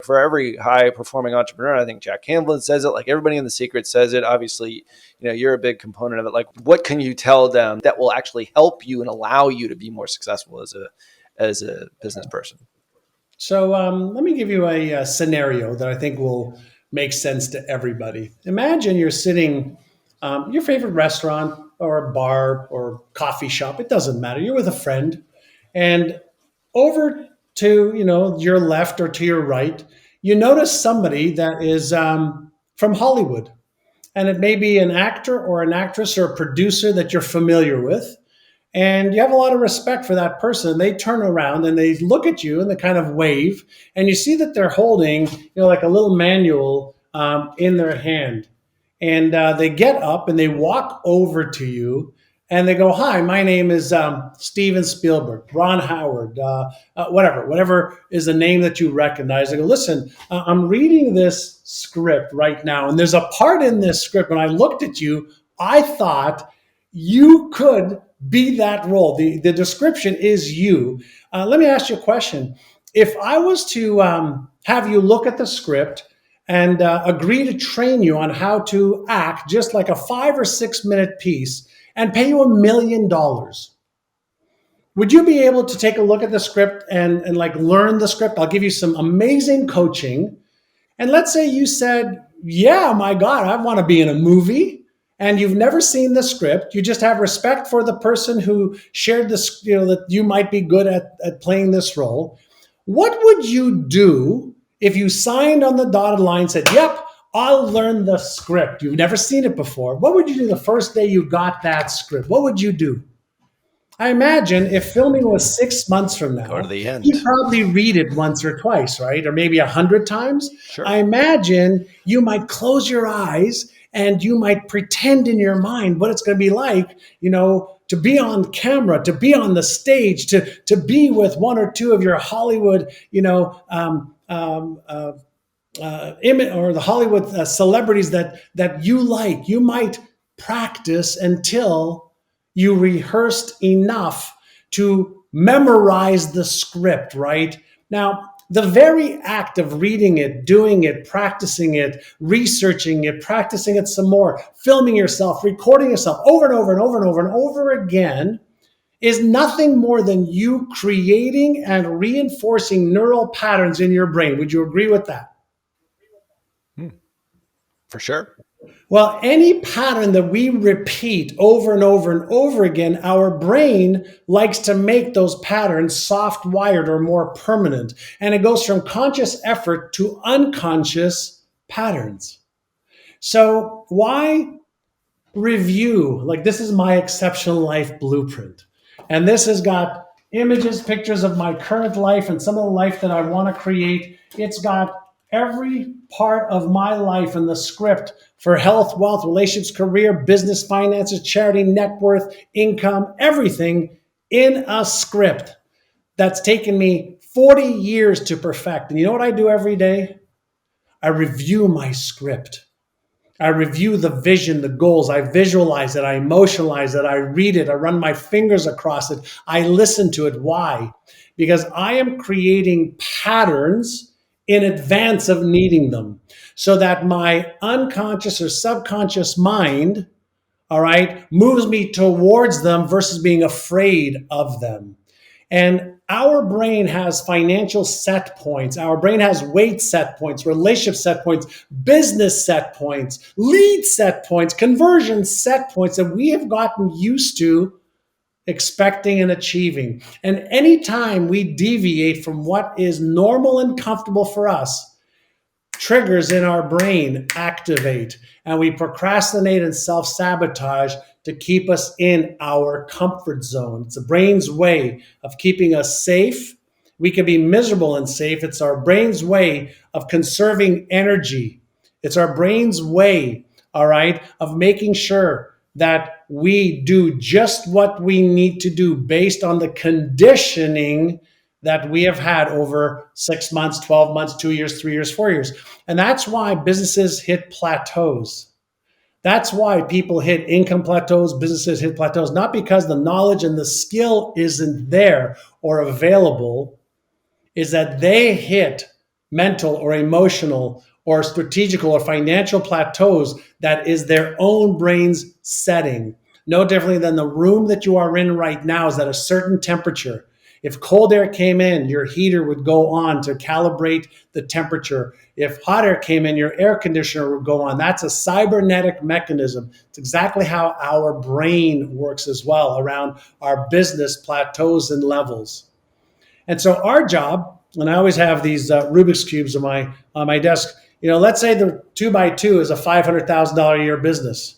for every high performing entrepreneur. I think Jack Canfield says it, like everybody in The Secret says it. Obviously, you're a big component of it. Like, what can you tell them that will actually help you and allow you to be more successful as a business person? So let me give you a scenario that I think will make sense to everybody. Imagine you're sitting your favorite restaurant or a bar or coffee shop. It doesn't matter. You're with a friend, and over to your left or to your right, you notice somebody that is from Hollywood, and it may be an actor or an actress or a producer that you're familiar with, and you have a lot of respect for that person. They turn around and they look at you and they kind of wave, and you see that they're holding, like a little manual in their hand. And they get up and they walk over to you and they go, "Hi, my name is Steven Spielberg, Ron Howard, whatever is a name that you recognize." They go, "Listen, I'm reading this script right now, and there's a part in this script. When I looked at you, I thought you could be that role. The description is you. Let me ask you a question. If I was to have you look at the script and agree to train you on how to act just like a 5 or 6 minute piece and pay you $1 million, would you be able to take a look at the script and like learn the script? I'll give you some amazing coaching. And let's say you said, "Yeah, my God, I want to be in a movie." And you've never seen the script. You just have respect for the person who shared this, that you might be good at playing this role. What would you do if you signed on the dotted line and said, "Yep, I'll learn the script"? You've never seen it before. What would you do the first day you got that script? What would you do? I imagine if filming was 6 months from now, Go to the end. you'd probably read it once or twice, right? Or maybe 100 times. Sure. I imagine you might close your eyes and you might pretend in your mind what it's going to be like, to be on camera, to be on the stage, to be with one or two of your Hollywood, or the Hollywood celebrities that you like. You might practice until you rehearsed enough to memorize the script, right? Now, the very act of reading it, doing it, practicing it, researching it, practicing it some more, filming yourself, recording yourself over and over and over and over and over again is nothing more than you creating and reinforcing neural patterns in your brain. Would you agree with that? For sure. Well, any pattern that we repeat over and over and over again, our brain likes to make those patterns soft wired or more permanent. And it goes from conscious effort to unconscious patterns. So why review? Like, this is my exceptional life blueprint. And this has got images, pictures of my current life and some of the life that I want to create. It's got every part of my life in the script for health, wealth, relationships, career, business, finances, charity, net worth, income, everything in a script that's taken me 40 years to perfect. And you know what I do every day? I review my script. I review the vision, the goals. I visualize it. I emotionalize it. I read it. I run my fingers across it. I listen to it. Why? Because I am creating patterns in advance of needing them, so that my unconscious or subconscious mind, all right, moves me towards them versus being afraid of them. And our brain has financial set points. Our brain has weight set points, relationship set points, business set points, lead set points, conversion set points that we have gotten used to expecting and achieving. And anytime we deviate from what is normal and comfortable for us, triggers in our brain activate, and we procrastinate and self-sabotage to keep us in our comfort zone. It's the brain's way of keeping us safe. We can be miserable and safe. It's our brain's way of conserving energy. It's our brain's way, all right, of making sure that we do just what we need to do based on the conditioning that we have had over 6 months, 12 months, 2 years, 3 years, 4 years. And that's why businesses hit plateaus. That's why people hit income plateaus, businesses hit plateaus, not because the knowledge and the skill isn't there or available, is that they hit mental or emotional or strategical or financial plateaus that is their own brain's setting. No differently than the room that you are in right now is at a certain temperature. If cold air came in, your heater would go on to calibrate the temperature. If hot air came in, your air conditioner would go on. That's a cybernetic mechanism. It's exactly how our brain works as well around our business plateaus and levels. And so our job, and I always have these Rubik's cubes on my desk. Let's say the 2x2 is a $500,000 a year business.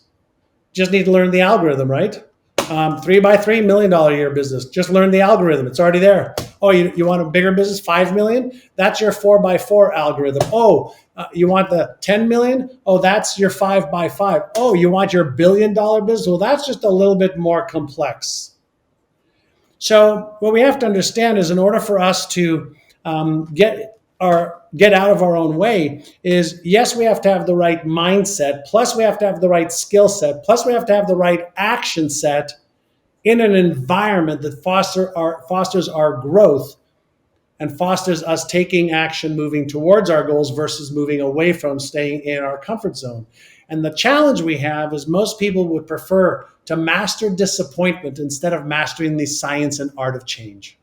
Just need to learn the algorithm, right? 3x3 $1 million a year business. Just learn the algorithm. It's already there. Oh, you want a bigger business, 5 million? That's your 4x4 algorithm. Oh, you want the 10 million? Oh, that's your 5x5. Oh, you want your $1 billion business? Well, that's just a little bit more complex. So what we have to understand is in order for us to get out of our own way is, yes, we have to have the right mindset, plus we have to have the right skill set, plus we have to have the right action set in an environment that fosters our growth and fosters us taking action, moving towards our goals versus moving away from staying in our comfort zone. And the challenge we have is most people would prefer to master disappointment instead of mastering the science and art of change.